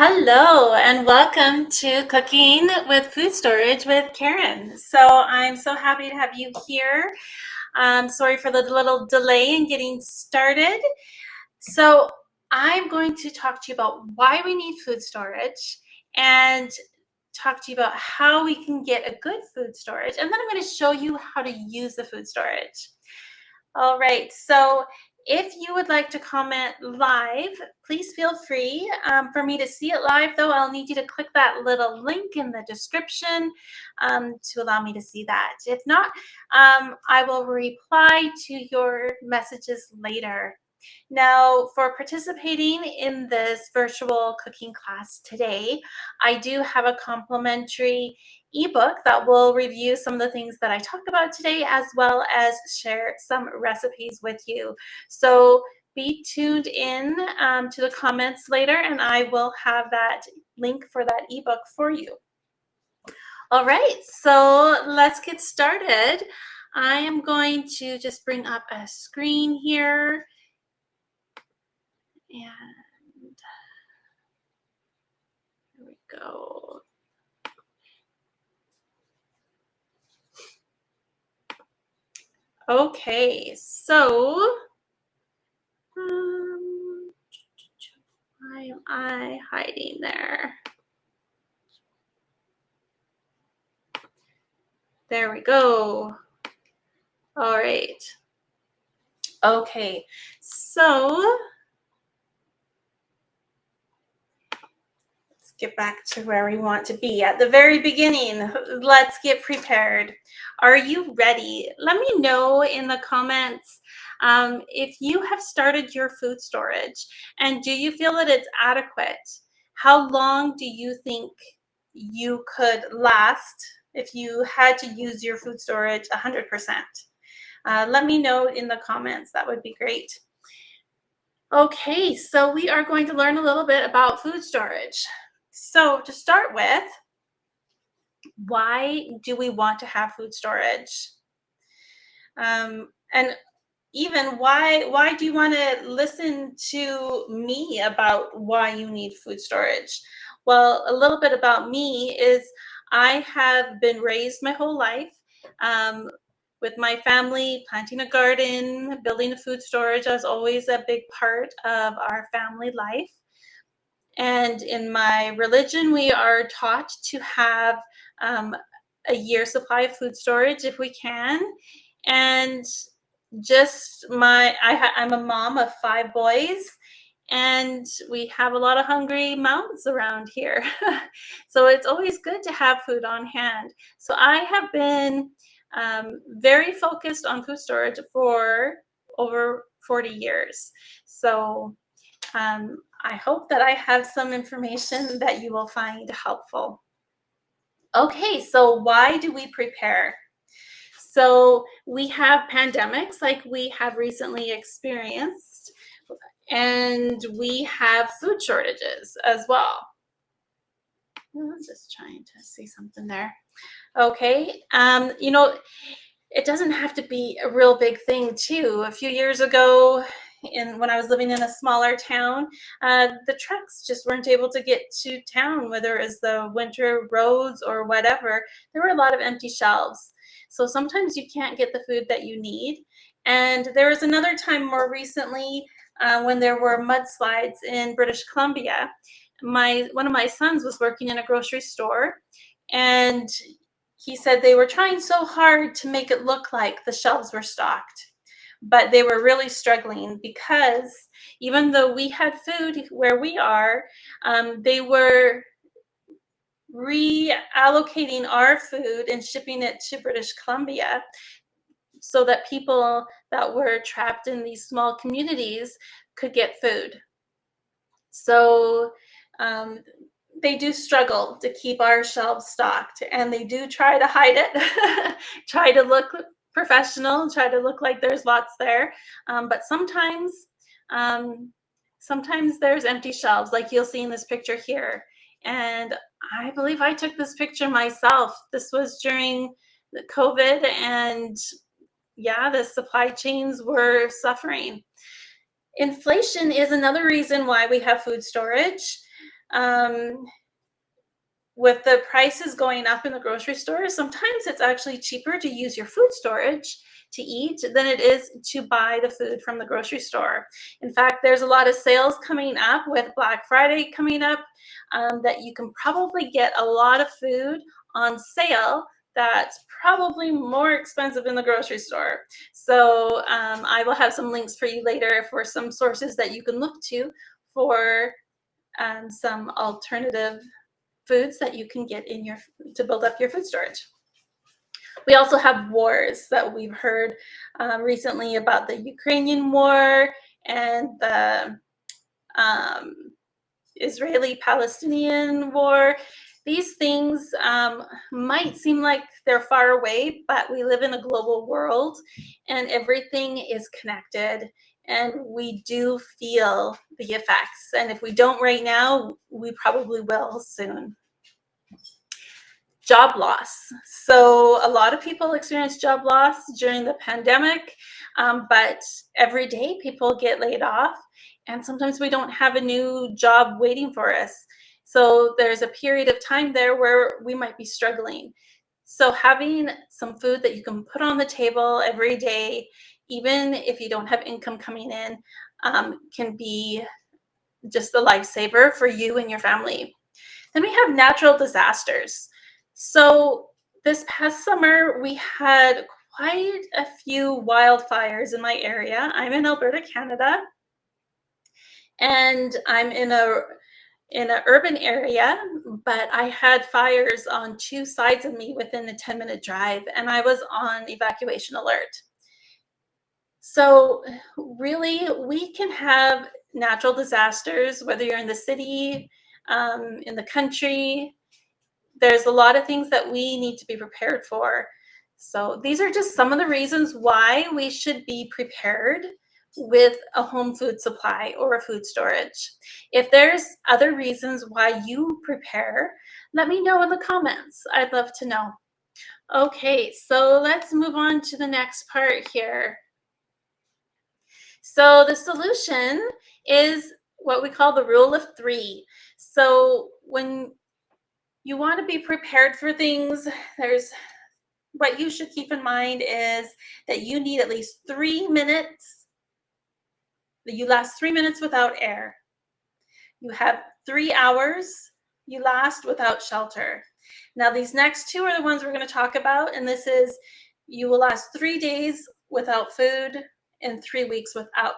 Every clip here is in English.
Hello and welcome to Cooking with Food Storage with Karen. So I'm so happy to have you here. Sorry for the little delay in getting started. So I'm going to talk to you about why we need food storage and talk to you about how we can get a good food storage. And then I'm going to show you how to use the food storage. All right, so if you would like to comment live, please feel free. For me to see it live, though, I'll need you to click that little link in the description to allow me to see that. If not, I will reply to your messages later. Now, for participating in this virtual cooking class today, I do have a complimentary ebook that will review some of the things that I talk about today, as well as share some recipes with you. So be tuned in to the comments later, and I will have that link for that ebook for you. All right, so let's get started. I am going to just bring up a screen here. And here we go. Okay, so why am I hiding there? There we go. All right. Okay, so let's get back to where we want to be. At the very beginning, let's get prepared. Are you ready? Let me know in the comments if you have started your food storage, and do you feel that it's adequate? How long do you think you could last if you had to use your food storage 100%? Let me know in the comments. That would be great. Okay, so we are going to learn a little bit about food storage. So to start with, why do we want to have food storage? And even why do you want to listen to me about why you need food storage? Well, a little bit about me is I have been raised my whole life with my family, planting a garden, building a food storage. That was always a big part of our family life. And in my religion, we are taught to have a year supply of food storage if we can. And just I'm a mom of 5 boys, and we have a lot of hungry mouths around here. So it's always good to have food on hand. So I have been very focused on food storage for over 40 years. So I hope that I have some information that you will find helpful. Okay, so why do we prepare? So we have pandemics like we have recently experienced, and we have food shortages as well. I'm just trying to see something there. Okay, it doesn't have to be a real big thing too. A few years ago, when I was living in a smaller town, the trucks just weren't able to get to town, whether it was the winter roads or whatever. There were a lot of empty shelves. So sometimes you can't get the food that you need. And there was another time more recently when there were mudslides in British Columbia. One of my sons was working in a grocery store, and he said they were trying so hard to make it look like the shelves were stocked, but they were really struggling because even though we had food where we are, they were reallocating our food and shipping it to British Columbia so that people that were trapped in these small communities could get food. So they do struggle to keep our shelves stocked, and they do try to hide it, try to look professional, try to look like there's lots there. But um, sometimes there's empty shelves, like you'll see in this picture here. And I believe I took this picture myself. This was during the COVID, and yeah, the supply chains were suffering. Inflation is another reason why we have food storage. Um, with the prices going up in the grocery store, sometimes it's actually cheaper to use your food storage to eat than it is to buy the food from the grocery store. In fact, there's a lot of sales coming up with Black Friday coming up, that you can probably get a lot of food on sale that's probably more expensive in the grocery store. So I will have some links for you later for some sources that you can look to for some alternative foods that you can get in your to build up your food storage. We also have wars that we've heard recently about the Ukrainian war and the um, Israeli-Palestinian war. These things might seem like they're far away, but we live in a global world and everything is connected, and we do feel the effects. And if we don't right now, we probably will soon. Job loss. So a lot of people experience job loss during the pandemic, but every day people get laid off, and sometimes we don't have a new job waiting for us. So there's a period of time there where we might be struggling. So having some food that you can put on the table every day, even if you don't have income coming in, can be just a lifesaver for you and your family. Then we have natural disasters. So this past summer, we had quite a few wildfires in my area. I'm in Alberta, Canada, and I'm in an urban area, but I had fires on two sides of me within a 10-minute drive, and I was on evacuation alert. So really, we can have natural disasters, whether you're in the city, in the country. There's a lot of things that we need to be prepared for. So these are just some of the reasons why we should be prepared with a home food supply or a food storage. If there's other reasons why you prepare, let me know in the comments. I'd love to know. Okay, so let's move on to the next part here. So the solution is what we call the rule of three. So when you want to be prepared for things, there's what you should keep in mind is that you need at least 3 minutes, that you last 3 minutes without air. You have 3 hours you last without shelter. Now these next two are the ones we're going to talk about, and this is you will last 3 days without food and 3 weeks without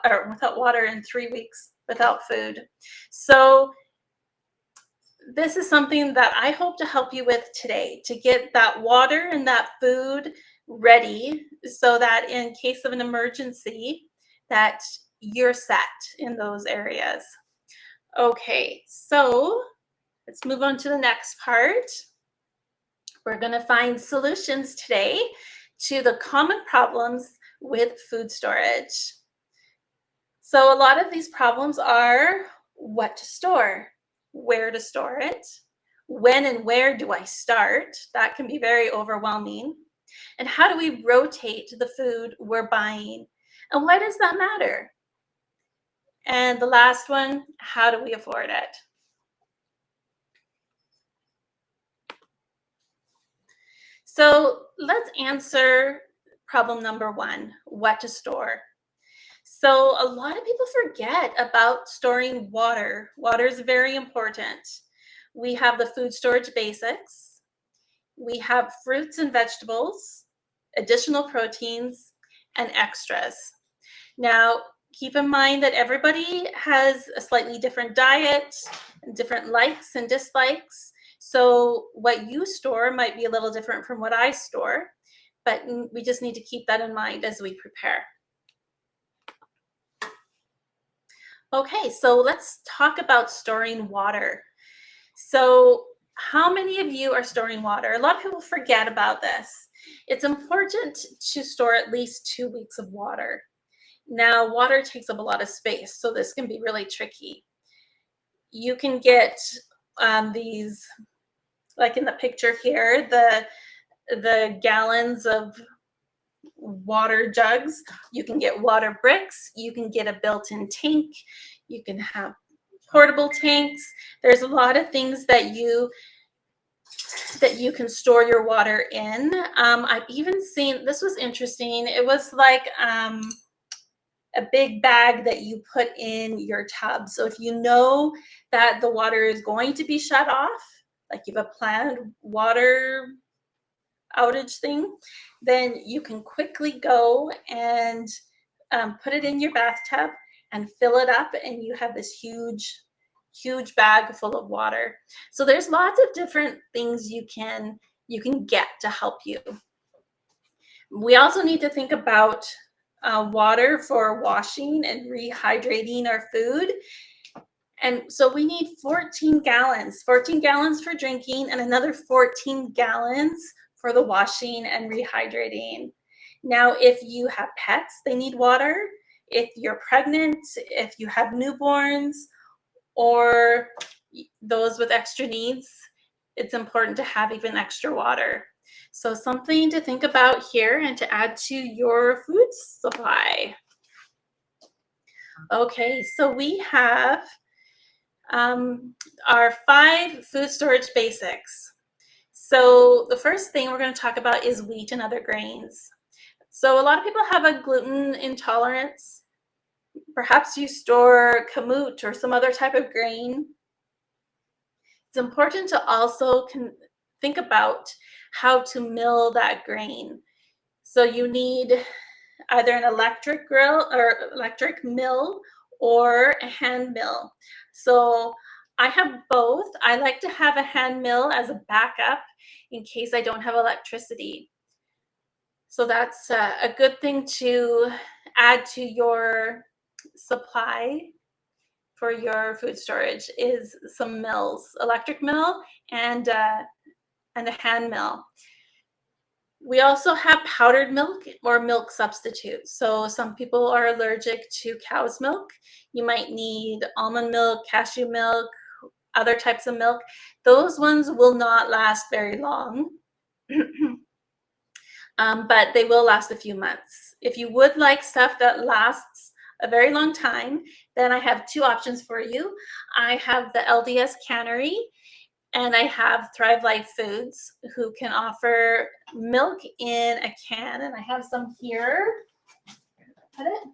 water and 3 weeks without food. So this is something that I hope to help you with today, to get that water and that food ready so that in case of an emergency that you're set in those areas. Okay, so let's move on to the next part. We're going to find solutions today to the common problems with food storage. So a lot of these problems are what to store, where to store it, when and where do I start? That can be very overwhelming. And how do we rotate the food we're buying? And why does that matter? And the last one, how do we afford it? So let's answer problem number one, what to store. So a lot of people forget about storing water. Water is very important. We have the food storage basics. We have fruits and vegetables, additional proteins, and extras. Now, keep in mind that everybody has a slightly different diet, different likes and dislikes. So what you store might be a little different from what I store, but we just need to keep that in mind as we prepare. Okay, so let's talk about storing water. So how many of you are storing water? A lot of people forget about this. It's important to store at least 2 weeks of water. Now, water takes up a lot of space, so this can be really tricky. You can get these, like in the picture here, the gallons of water jugs. You can get water bricks. You can get a built-in tank. You can have portable tanks. There's a lot of things that you can store your water in. I've even seen, this was interesting. It was like a big bag that you put in your tub. So if you know that the water is going to be shut off, like you have a planned water outage thing, then you can quickly go and put it in your bathtub and fill it up, and you have this huge bag full of water. So there's lots of different things you can get to help you. We also need to think about water for washing and rehydrating our food. And so we need 14 gallons for drinking, and another 14 gallons for the washing and rehydrating. Now, if you have pets, they need water. If you're pregnant, if you have newborns, or those with extra needs, it's important to have even extra water. So something to think about here and to add to your food supply. Okay, so we have our 5 food storage basics. So the first thing we're going to talk about is wheat and other grains. So a lot of people have a gluten intolerance. Perhaps you store kamut or some other type of grain. It's important to also think about how to mill that grain. So you need either an electric grill or electric mill or a hand mill. So I have both. I like to have a hand mill as a backup in case I don't have electricity. So that's a good thing to add to your supply for your food storage, is some mills, electric mill and a hand mill. We also have powdered milk or milk substitutes. So some people are allergic to cow's milk. You might need almond milk, cashew milk, other types of milk. Those ones will not last very long, but they will last a few months. If you would like stuff that lasts a very long time, then I have 2 options for you. I have the LDS Cannery, and I have Thrive Life Foods, who can offer milk in a can, and I have some here. Put it.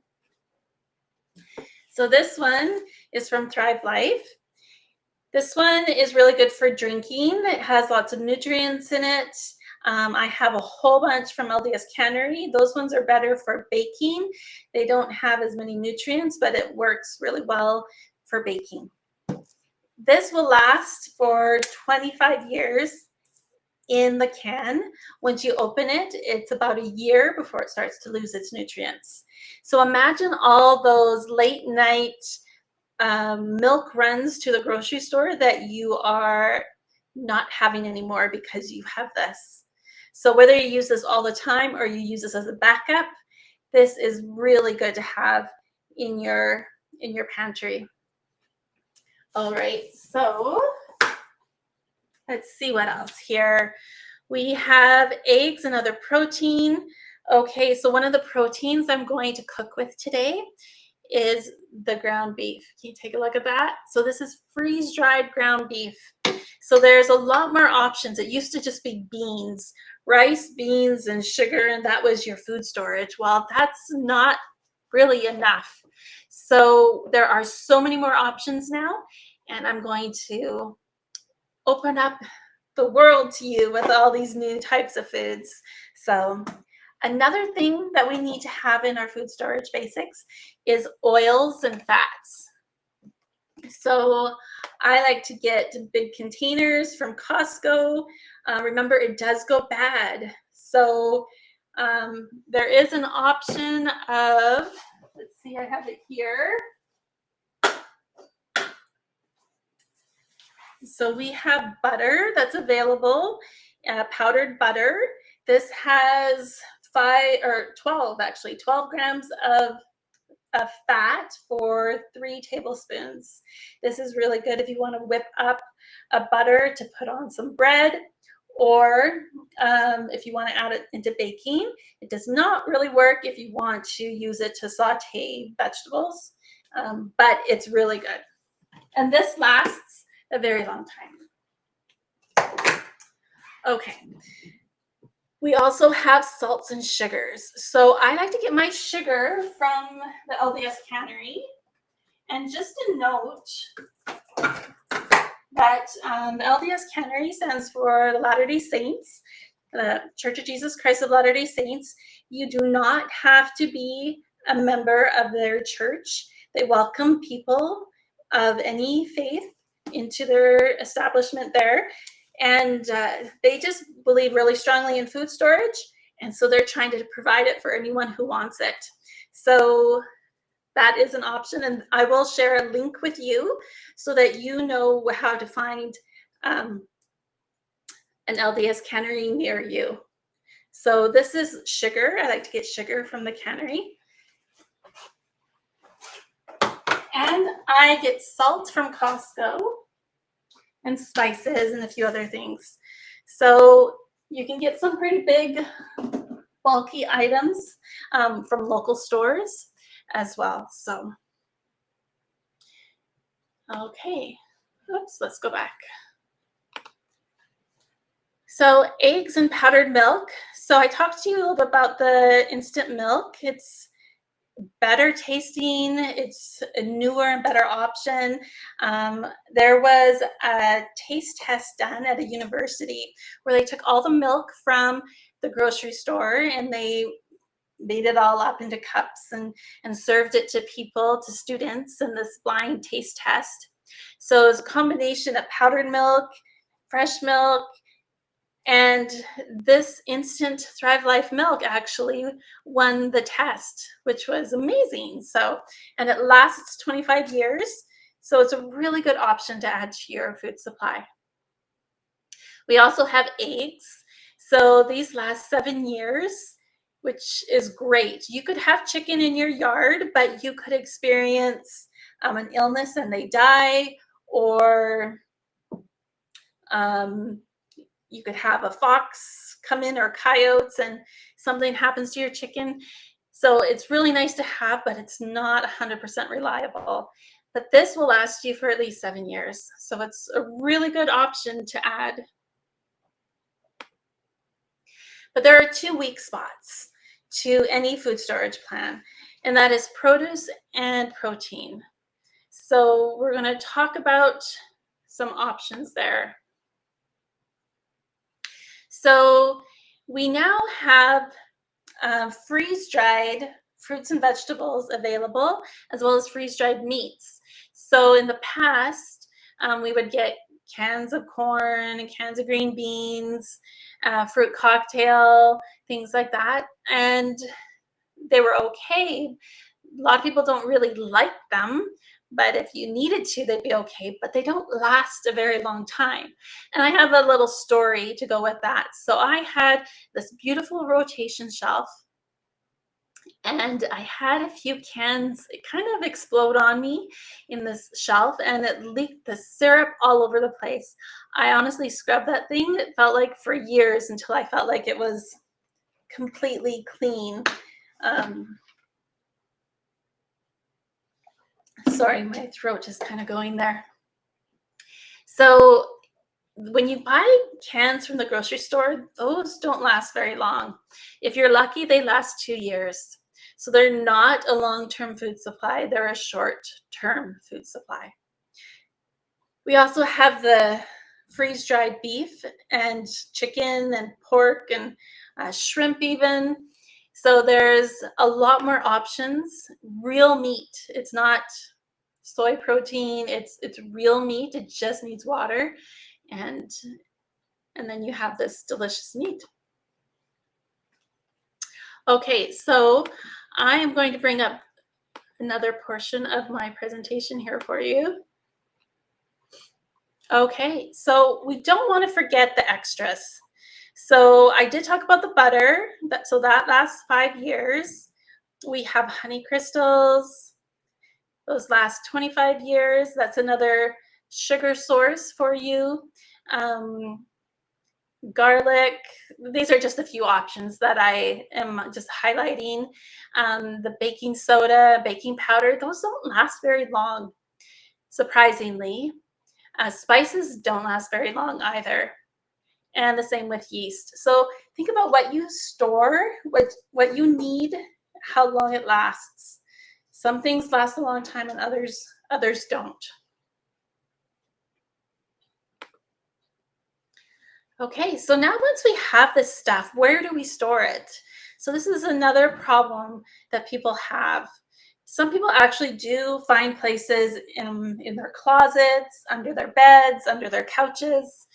So this one is from Thrive Life. This one is really good for drinking. It has lots of nutrients in it. I have a whole bunch from LDS Cannery. Those ones are better for baking. They don't have as many nutrients, but it works really well for baking. This will last for 25 years in the can. Once you open it, it's about a year before it starts to lose its nutrients. So imagine all those late night milk runs to the grocery store that you are not having anymore because you have this. So whether you use this all the time or you use this as a backup, this is really good to have in your pantry. All right, so let's see what else here. We have eggs and other protein. Okay, so one of the proteins I'm going to cook with today is the ground beef. Can you take a look at that? So this is freeze-dried ground beef. So there's a lot more options. It used to just be beans, rice, beans, and sugar, and that was your food storage. Well, that's not really enough. So there are so many more options now, and I'm going to open up the world to you with all these new types of foods. So another thing that we need to have in our food storage basics is oils and fats. So I like to get big containers from Costco. Remember, it does go bad. So there is an option of, let's see, I have it here. So we have butter that's available, powdered butter. This has 12 grams of fat for 3 tablespoons. This is really good if you want to whip up a butter to put on some bread, or if you want to add it into baking. It does not really work if you want to use it to saute vegetables, but it's really good. And this lasts a very long time. Okay. We also have salts and sugars. So I like to get my sugar from the LDS Cannery. And just a note that the LDS Cannery stands for the Latter-day Saints, the Church of Jesus Christ of Latter-day Saints. You do not have to be a member of their church. They welcome people of any faith into their establishment there. And they just believe really strongly in food storage. And so they're trying to provide it for anyone who wants it. So that is an option. And I will share a link with you so that you know how to find an LDS cannery near you. So this is sugar. I like to get sugar from the cannery. And I get salt from Costco and spices and a few other things. So you can get some pretty big, bulky items from local stores as well. So, okay. Oops, let's go back. So eggs and powdered milk. So I talked to you a little bit about the instant milk. It's better tasting. It's a newer and better option. There was a taste test done at a university where they took all the milk from the grocery store and they made it all up into cups and served it to people, to students, in this blind taste test. So it was a combination of powdered milk, fresh milk, and this instant Thrive Life milk actually won the test, which was amazing. So, and it lasts 25 years. So it's a really good option to add to your food supply. We also have eggs. So these last 7 years, which is great. You could have chicken in your yard, but you could experience an illness and they die, or you could have a fox come in or coyotes and something happens to your chicken. So it's really nice to have, but it's not 100% reliable. But this will last you for at least 7 years. So it's a really good option to add. But there are 2 weak spots to any food storage plan, and that is produce and protein. So we're going to talk about some options there. So we now have freeze-dried fruits and vegetables available, as well as freeze-dried meats. So in the past, we would get cans of corn and cans of green beans, fruit cocktail, things like that, and they were okay. A lot of people don't really like them, but if you needed to, they'd be okay, but they don't last a very long time. And I have a little story to go with that. So I had this beautiful rotation shelf, and I had a few cans kind of explode on me in this shelf, and it leaked the syrup all over the place. I honestly scrubbed that thing, it felt like, for years, until I felt like it was completely clean. Sorry, my throat is kind of going there. So when you buy cans from the grocery store, those don't last very long. If you're lucky, they last 2 years. So they're not a long-term food supply, they're a short-term food supply. We also have the freeze-dried beef and chicken and pork and shrimp even. So there's a lot more options. Real meat. It's not soy protein, it's real meat. It just needs water, and then you have this delicious meat. Okay, so I am going to bring up another portion of my presentation here for you. Okay, so we don't want to forget the extras. So I did talk about the butter, so that lasts 5 years. We have honey crystals, those last 25 years. That's another sugar source for you. Garlic, these are just a few options that I am just highlighting. The baking soda, baking powder, those don't last very long. surprisingly. Spices don't last very long either, and the same with yeast. So think about what you store, what you need, how long it lasts. Some things last a long time and others don't. Okay, so now once we have this stuff, where do we store it? So this is another problem that people have. Some people actually do find places in their closets, under their beds, under their couches.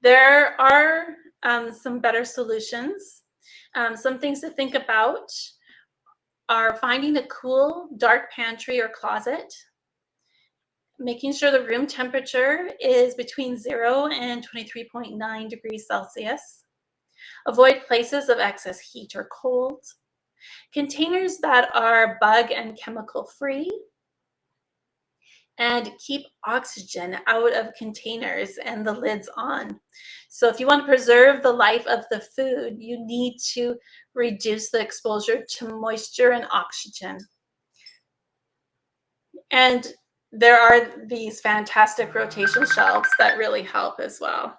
There are some better solutions. Some things to think about are finding a cool, dark pantry or closet, making sure the room temperature is between 0 and 23.9 degrees Celsius. Avoid places of excess heat or cold. Containers that are bug and chemical free. And keep oxygen out of containers and the lids on. So if you want to preserve the life of the food, you need to reduce the exposure to moisture and oxygen. And there are these fantastic rotation shelves that really help as well.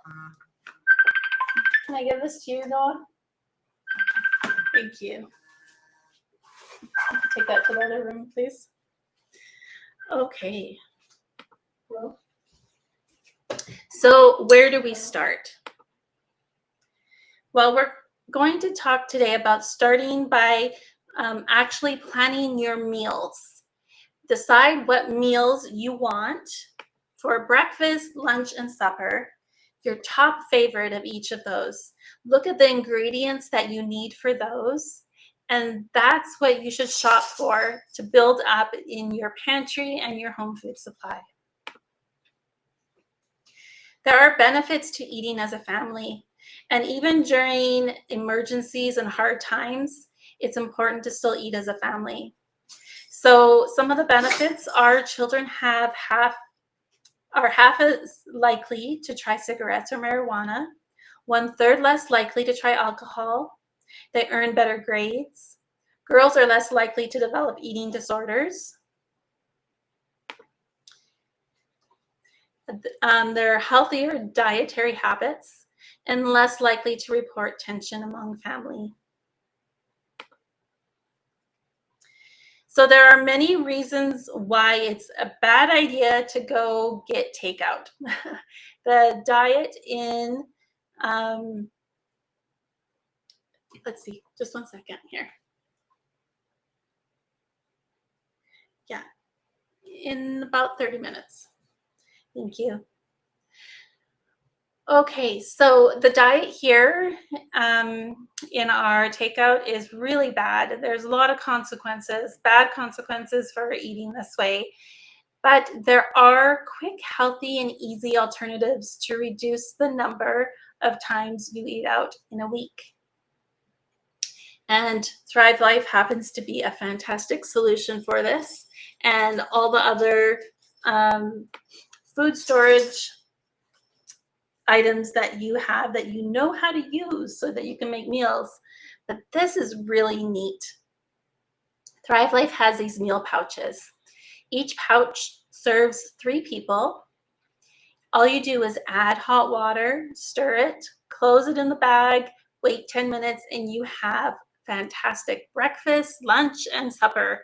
Can I give this to you, Noah? Thank you. Take that to the other room, please. Okay. Well, so where do we start? Well, we're going to talk today about starting by actually planning your meals. Decide what meals you want for breakfast, lunch, and supper, your top favorite of each of those. Look at the ingredients that you need for those, and that's what you should shop for to build up in your pantry and your home food supply. There are benefits to eating as a family, and even during emergencies and hard times, it's important to still eat as a family. So some of the benefits are children are half as likely to try cigarettes or marijuana, 1/3 less likely to try alcohol, they earn better grades, girls are less likely to develop eating disorders, they're healthier dietary habits, and less likely to report tension among family. So there are many reasons why it's a bad idea to go get takeout. The diet in, let's see, just 1 second here. Yeah, in about 30 minutes. Thank you. Okay, so the diet here in our takeout is really bad. There's a lot of consequences, bad consequences for eating this way. But there are quick, healthy, and easy alternatives to reduce the number of times you eat out in a week. And Thrive Life happens to be a fantastic solution for this. And all the other food storage items that you have that you know how to use so that you can make meals. But this is really neat. Thrive Life has these meal pouches. Each pouch serves 3 people. All you do is add hot water, stir it, close it in the bag, wait 10 minutes, and you have fantastic breakfast, lunch, and supper.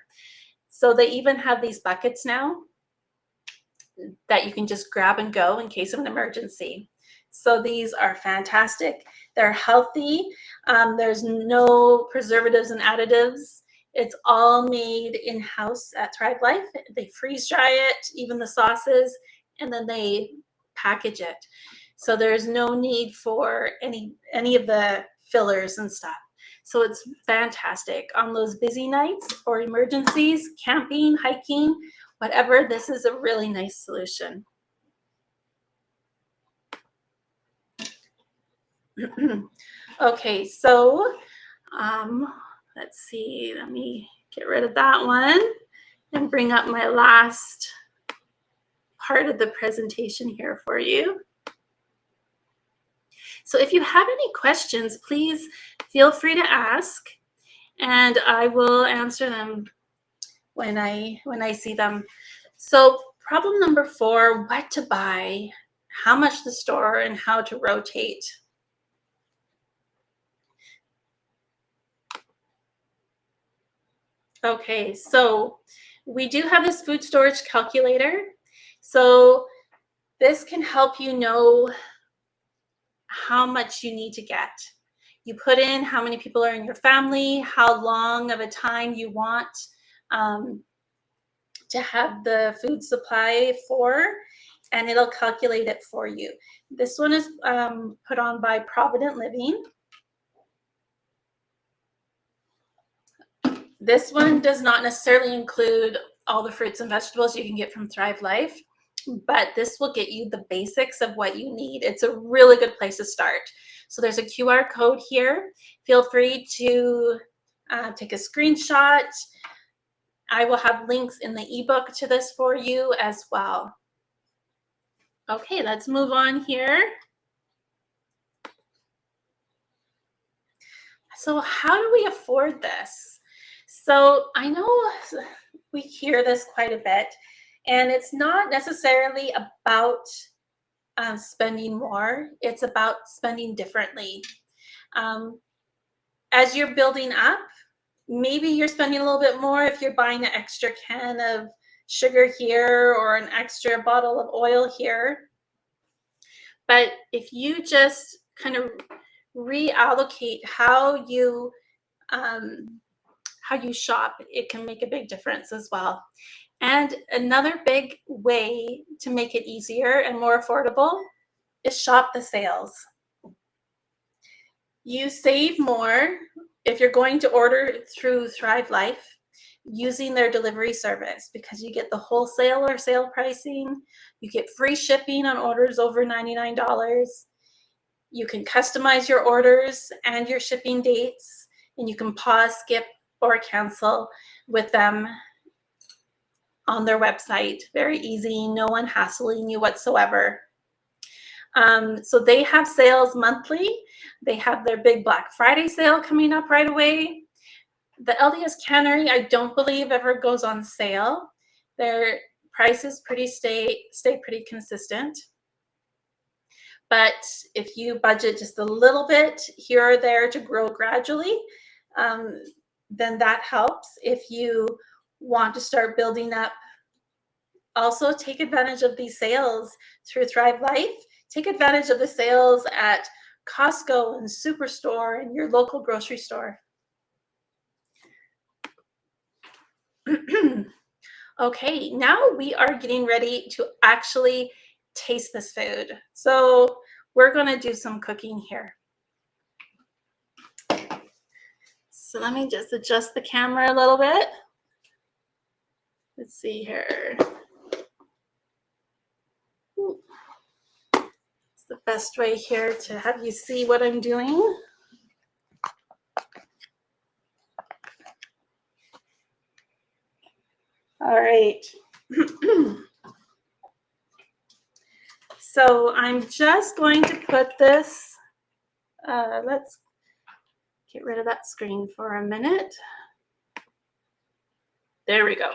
So they even have these buckets now that you can just grab and go in case of an emergency. So these are fantastic. They're healthy. There's no preservatives and additives. It's all made in-house at Thrive Life. They freeze dry it, even the sauces, and then they package it. So there's no need for any of the fillers and stuff. So it's fantastic on those busy nights or emergencies, camping, hiking, whatever. This is a really nice solution. Okay, so let's see, let me get rid of that one and bring up my last part of the presentation here for you. So if you have any questions, please feel free to ask and I will answer them. when I see them. So problem number 4, what to buy, how much to store, and how to rotate. Okay, so we do have this food storage calculator. So this can help you know how much you need to get. You put in how many people are in your family, how long of a time you want um, to have the food supply for, and it'll calculate it for you. This one is put on by Provident Living. This one does not necessarily include all the fruits and vegetables you can get from Thrive Life, but this will get you the basics of what you need. It's a really good place to start. So there's a QR code here. Feel free to take a screenshot. I will have links in the ebook to this for you as well. Okay, let's move on here. So how do we afford this? So I know we hear this quite a bit, and it's not necessarily about spending more. It's about spending differently. As you're building up, maybe you're spending a little bit more if you're buying an extra can of sugar here or an extra bottle of oil here. But if you just kind of reallocate how you shop, it can make a big difference as well. And another big way to make it easier and more affordable is shop the sales. You save more if you're going to order through Thrive Life using their delivery service, because you get the wholesale or sale pricing, you get free shipping on orders over $99. You can customize your orders and your shipping dates, and you can pause, skip, or cancel with them on their website. Very easy, no one hassling you whatsoever. So they have sales monthly. They have their big Black Friday sale coming up right away. The LDS Cannery, I don't believe ever goes on sale. Their prices stay pretty consistent. But if you budget just a little bit here or there to grow gradually, then that helps. If you want to start building up, also take advantage of these sales through Thrive Life. Take advantage of the sales at Costco and Superstore and your local grocery store. Okay, now we are getting ready to actually taste this food. So we're going to do some cooking here. So let me just adjust the camera a little bit. Let's see here. It's the best way here to have you see what I'm doing. All right. So I'm just going to put this, let's get rid of that screen for a minute. There we go.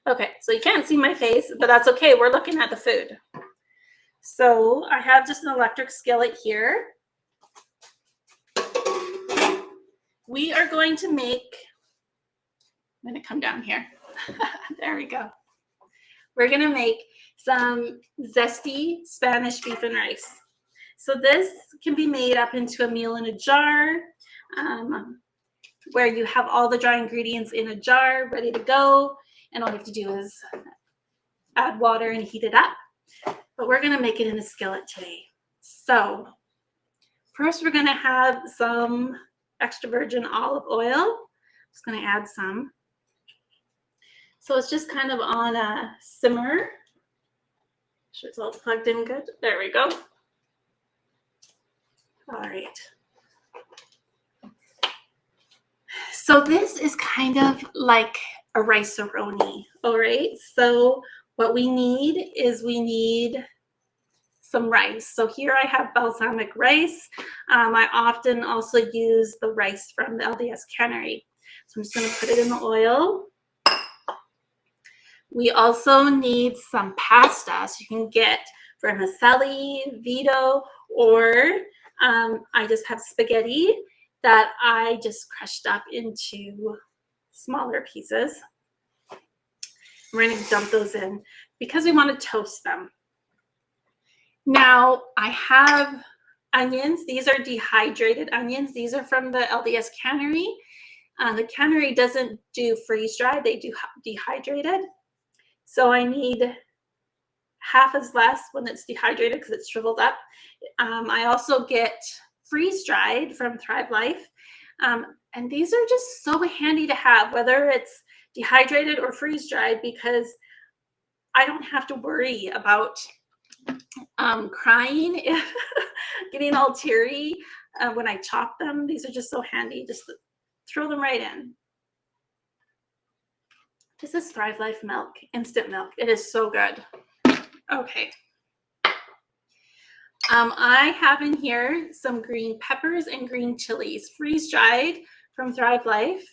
Okay, so you can't see my face, but that's okay. We're looking at the food. So I have just an electric skillet here. We are going to make, I'm going to come down here. There we go. We're going to make some zesty Spanish beef and rice. So this can be made up into a meal in a jar, where you have all the dry ingredients in a jar ready to go, and all you have to do is add water and heat it up. But we're going to make it in a skillet today. So first we're going to have some extra virgin olive oil. Just going to add some. So it's just kind of on a simmer. Make sure it's all plugged in good. There we go. All right. So this is kind of like a rice-a-roni. All right. So what we need is some rice. So here I have balsamic rice. I often also use the rice from the LDS Cannery. So I'm just going to put it in the oil. We also need some pasta. So you can get vermicelli, vito, or I just have spaghetti that I just crushed up into smaller pieces. We're going to dump those in because we want to toast them. Now I have onions. These are dehydrated onions. These are from the LDS Cannery. The Culinary doesn't do freeze dried, they do dehydrated. So I need half as less when it's dehydrated because it's shriveled up. I also get freeze dried from Thrive Life. And these are just so handy to have, whether it's dehydrated or freeze dried, because I don't have to worry about crying, getting all teary when I chop them. These are just so handy. Just throw them right in. This is Thrive Life milk, instant milk. It is so good. Okay. I have in here some green peppers and green chilies, freeze dried from Thrive Life.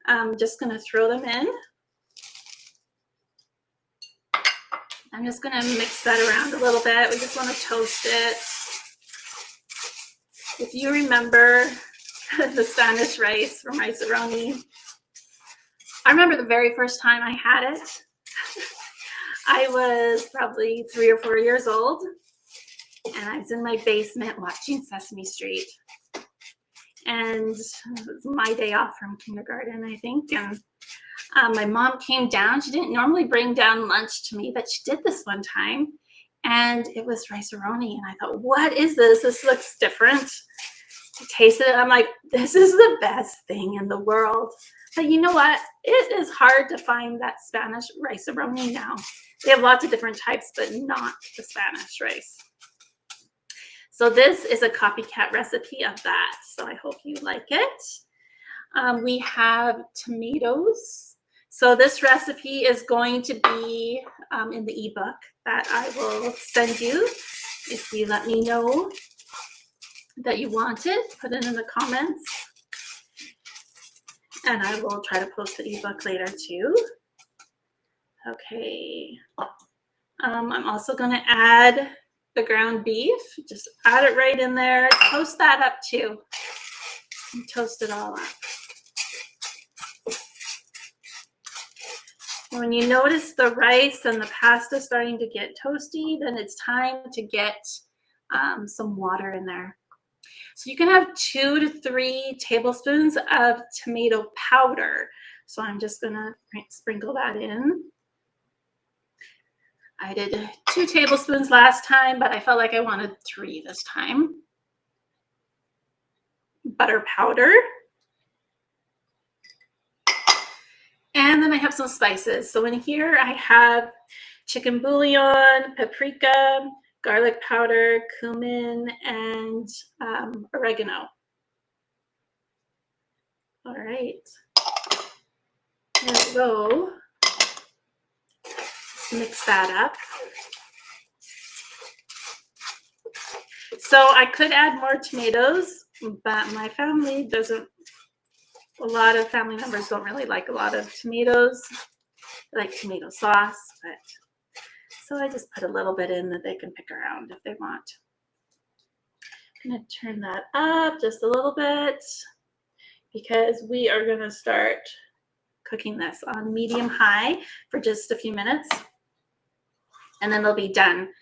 I'm just going to throw them in. I'm just going to mix that around a little bit. We just want to toast it. If you remember the Spanish rice from Rice-A-Roni, I remember the very first time I had it. I was probably 3 or 4 years old, and I was in my basement watching Sesame Street. And it was my day off from kindergarten, I think. And my mom came down. She didn't normally bring down lunch to me, but she did this one time. And it was Rice-A-Roni. And I thought, what is this? This looks different. I tasted it. I'm like, this is the best thing in the world. But you know what? It is hard to find that Spanish Rice-A-Roni now. They have lots of different types, but not the Spanish rice. So this is a copycat recipe of that. So I hope you like it. We have tomatoes. So this recipe is going to be in the ebook that I will send you. If you let me know that you want it, put it in the comments. And I will try to post the ebook later too. Okay. I'm also going to add the ground beef. Just add it right in there. Toast that up too. And toast it all up. When you notice the rice and the pasta starting to get toasty, then it's time to get some water in there. So you can have 2 to 3 tablespoons of tomato powder. So I'm just gonna sprinkle that in. I did 2 tablespoons last time, but I felt like I wanted 3 this time. Butter powder. And then I have some spices. So in here I have chicken bouillon, paprika, garlic powder, cumin, and oregano. All right. There we go. Mix that up. So I could add more tomatoes, but my family doesn't. A lot of family members don't really like a lot of tomatoes. They like tomato sauce, but so I just put a little bit in that they can pick around if they want. I'm gonna turn that up just a little bit because we are gonna start cooking this on medium high for just a few minutes, and then they'll be done.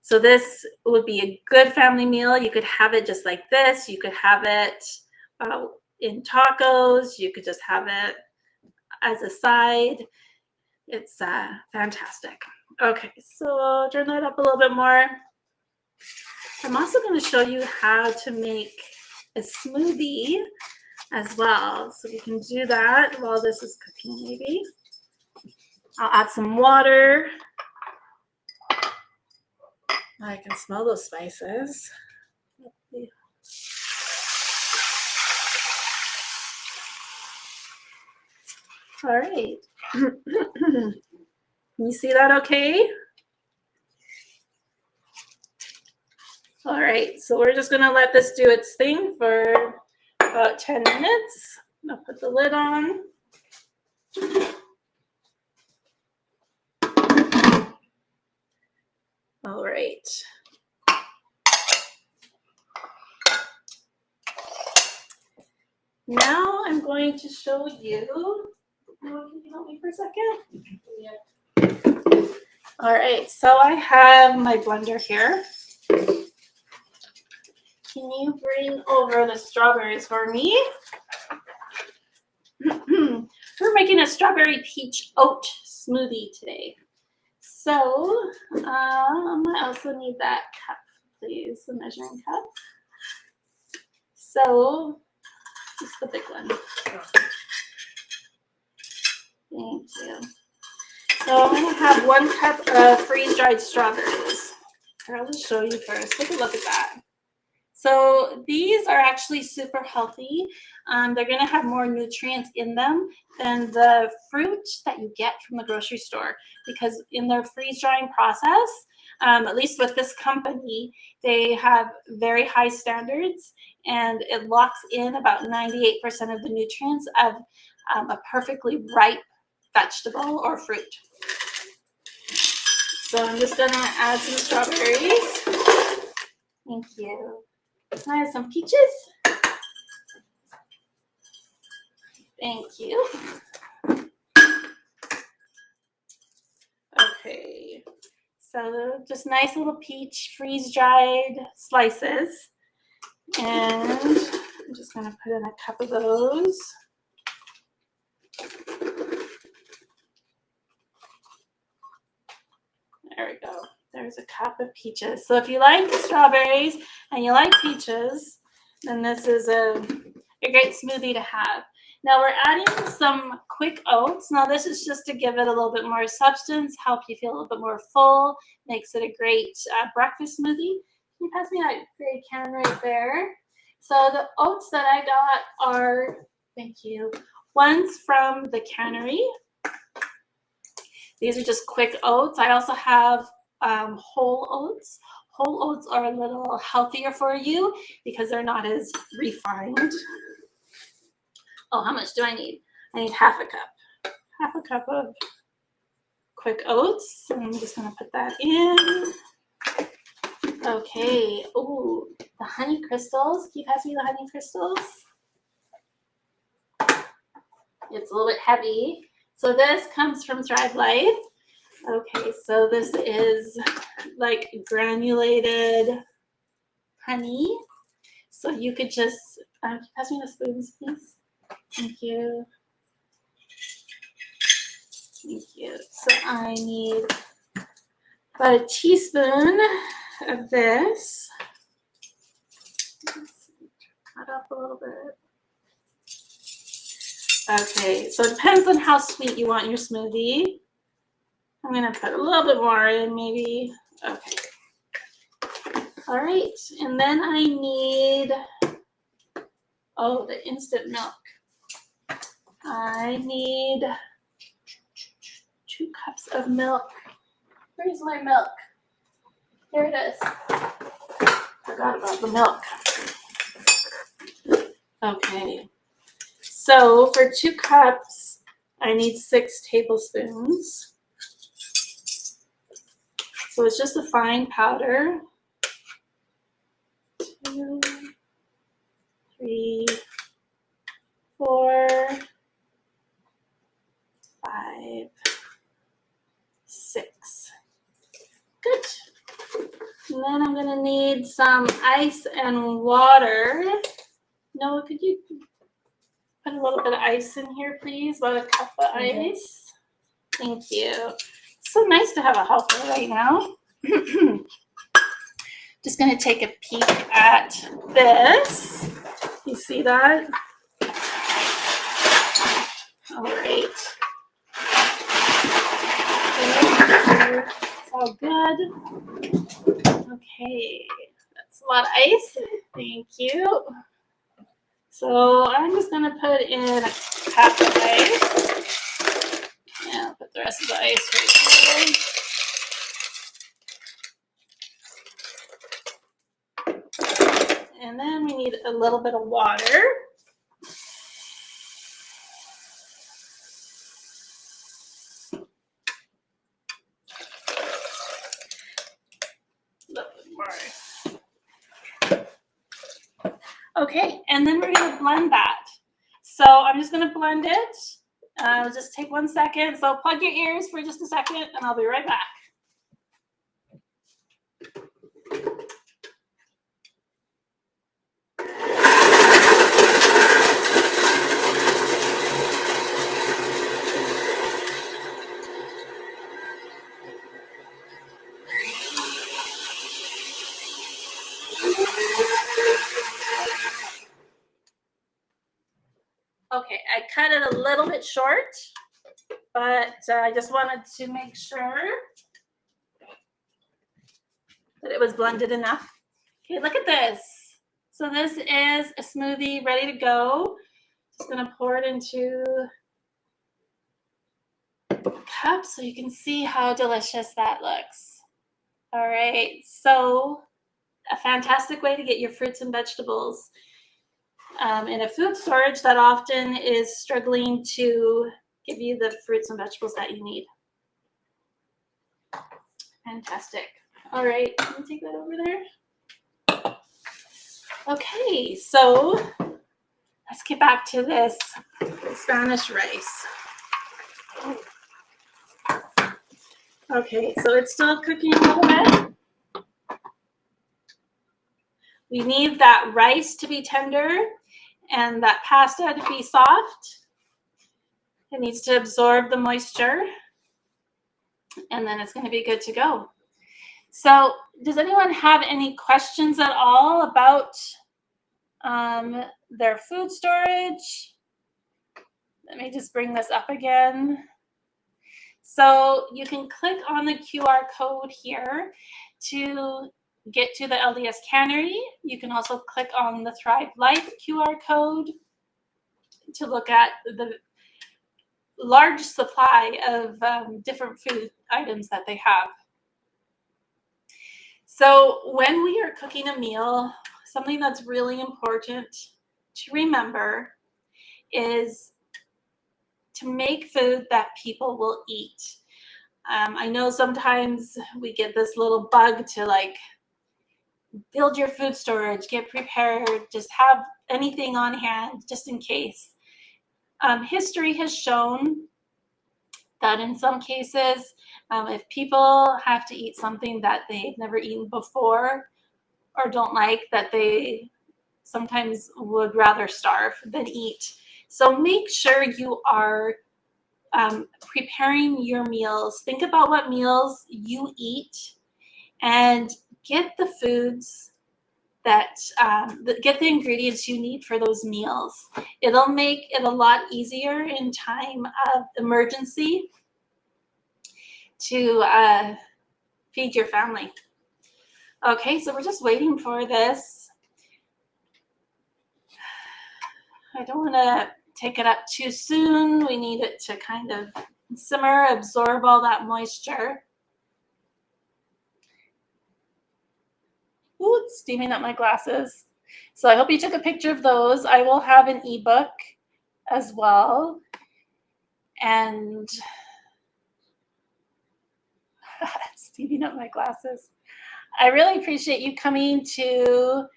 So this would be a good family meal. You could have it just like this. You could have it in tacos. You could just have it as a side. It's fantastic. Okay, so I'll turn that up a little bit more. I'm also going to show you how to make a smoothie as well. So we can do that while this is cooking maybe. I'll add some water. I can smell those spices. All right. You see that okay? All right, so we're just gonna let this do its thing for about 10 minutes. I'll put the lid on. All right. Now I'm going to show you. Oh, can you help me for a second? Yeah. All right, so I have my blender here. Can you bring over the strawberries for me? We're making a strawberry peach oat smoothie today. So I also need that cup, please, the measuring cup. So just the big one. Thank you. So I'm going to have 1 cup of freeze-dried strawberries. Here, I'll just show you first. Take a look at that. So these are actually super healthy. They're going to have more nutrients in them than the fruit that you get from the grocery store, because in their freeze-drying process, at least with this company, they have very high standards, and it locks in about 98% of the nutrients of a perfectly ripe vegetable or fruit. So I'm just going to add some strawberries. Thank you. I have some peaches. Thank you. Okay, so just nice little peach freeze-dried slices. And I'm just going to put in a cup of those. There we go. There's a cup of peaches. So if you like strawberries and you like peaches, then this is a great smoothie to have. Now we're adding some quick oats. Now this is just to give it a little bit more substance, help you feel a little bit more full, makes it a great breakfast smoothie. Can you pass me that gray can right there? So the oats that I got are, thank you, one's from the Culinary. These are just quick oats. I also have whole oats. Whole oats are a little healthier for you because they're not as refined. Oh, how much do I need? I need half a cup. Half a cup of quick oats. I'm just going to put that in. Okay. Ooh, the honey crystals. Can you pass me the honey crystals? It's a little bit heavy. So this comes from Thrive Life. Okay, so this is like granulated honey. So you could just, pass me the spoons, please. Thank you. Thank you. So I need about a teaspoon of this. Cut up a little bit. Okay, so it depends on how sweet you want your smoothie. I'm gonna put a little bit more in, maybe. Okay. All right, and then I need, oh, the instant milk. I need 2 cups of milk. Where's my milk? Here it is. Forgot about the milk. Okay. So for 2 cups, I need 6 tablespoons. So it's just a fine powder. 2, 3, 4, 5, 6. Good. And then I'm gonna need some ice and water. Noah, could you put a little bit of ice in here, please? About a cup of ice. Thank you. It's so nice to have a helper right now. Just gonna take a peek at this. You see that? All right. It's all good. Okay, that's a lot of ice. Thank you. So I'm just gonna put in a cup of ice. Yeah, I'll put the rest of the ice right here. And then we need a little bit of water. Okay, and then we're gonna blend that. So I'm just gonna blend it. Just take 1 second. So plug your ears for just a second and I'll be right back. Okay, I cut it a little bit short, but I just wanted to make sure that it was blended enough. Okay, look at this. So this is a smoothie ready to go. Just gonna pour it into a cup so you can see how delicious that looks. All right, so a fantastic way to get your fruits and vegetables in a food storage that often is struggling to give you the fruits and vegetables that you need. Fantastic. All right, let me take that over there. Okay, so let's get back to this Spanish rice. Okay, so it's still cooking a little bit. We need that rice to be tender and that pasta to be soft. It needs to absorb the moisture, and then it's going to be good to go. So does anyone have any questions at all about their food storage? Let me just bring this up again. So you can click on the QR code here to get to the LDS Cannery. You can also click on the Thrive Life QR code to look at the large supply of different food items that they have. So when we are cooking a meal, something that's really important to remember is to make food that people will eat. I know sometimes we get this little bug to like build your food storage, get prepared, just have anything on hand just in case. History has shown that in some cases, if people have to eat something that they've never eaten before or don't like, that they sometimes would rather starve than eat. So make sure you are preparing your meals. Think about what meals you eat and get the foods that get the ingredients you need for those meals. It'll make it a lot easier in time of emergency to feed your family. Okay, so we're just waiting for this. I don't want to take it up too soon. We need it to kind of simmer, absorb all that moisture. Ooh, it's steaming up my glasses. So I hope you took a picture of those. I will have an ebook as well. And it's steaming up my glasses. I really appreciate you coming to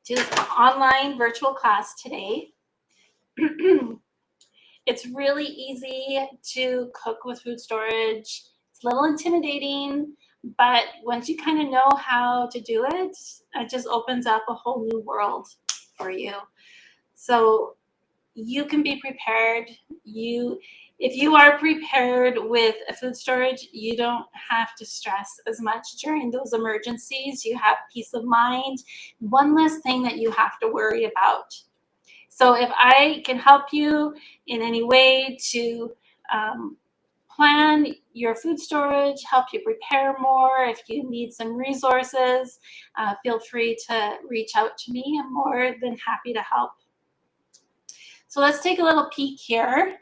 this online virtual class today. It's really easy to cook with food storage. It's a little intimidating, but once you kind of know how to do it, it just opens up a whole new world for you. So you can be prepared. If you are prepared with a food storage, you don't have to stress as much during those emergencies. You have peace of mind, one less thing that you have to worry about. So if I can help you in any way to plan your food storage, help you prepare more, if you need some resources, feel free to reach out to me. I'm more than happy to help. So let's take a little peek here.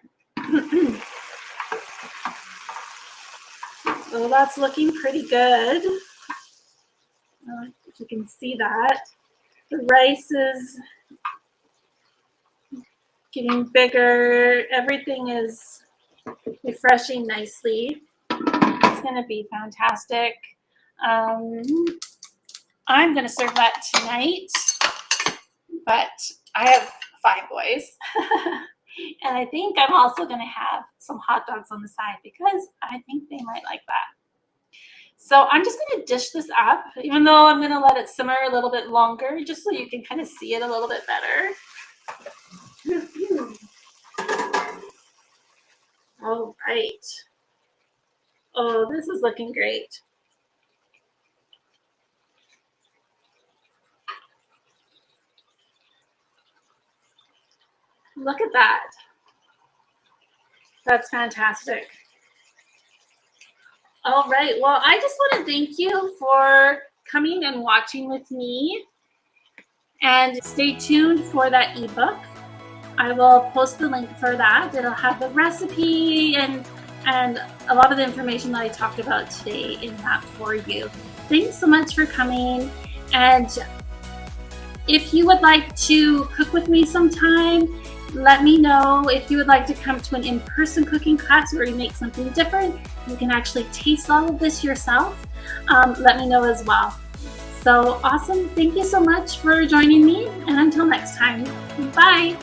So that's looking pretty good. If you can see that. The rice is getting bigger. Everything is refreshing nicely. It's going to be fantastic. Um, I'm gonna serve that tonight, but I have 5 boys. And I think I'm also gonna have some hot dogs on the side because I think they might like that. So I'm just gonna dish this up, even though I'm gonna let it simmer a little bit longer, just so you can kind of see it a little bit better. All right. Oh, this is looking great. Look at that. That's fantastic. All right. Well, I just want to thank you for coming and watching with me. And stay tuned for that ebook. I will post the link for that. It'll have the recipe and a lot of the information that I talked about today in that for you. Thanks so much for coming. And if you would like to cook with me sometime, let me know. If you would like to come to an in-person cooking class where you make something different, you can actually taste all of this yourself. Let me know as well. So awesome. Thank you so much for joining me. And until next time, bye.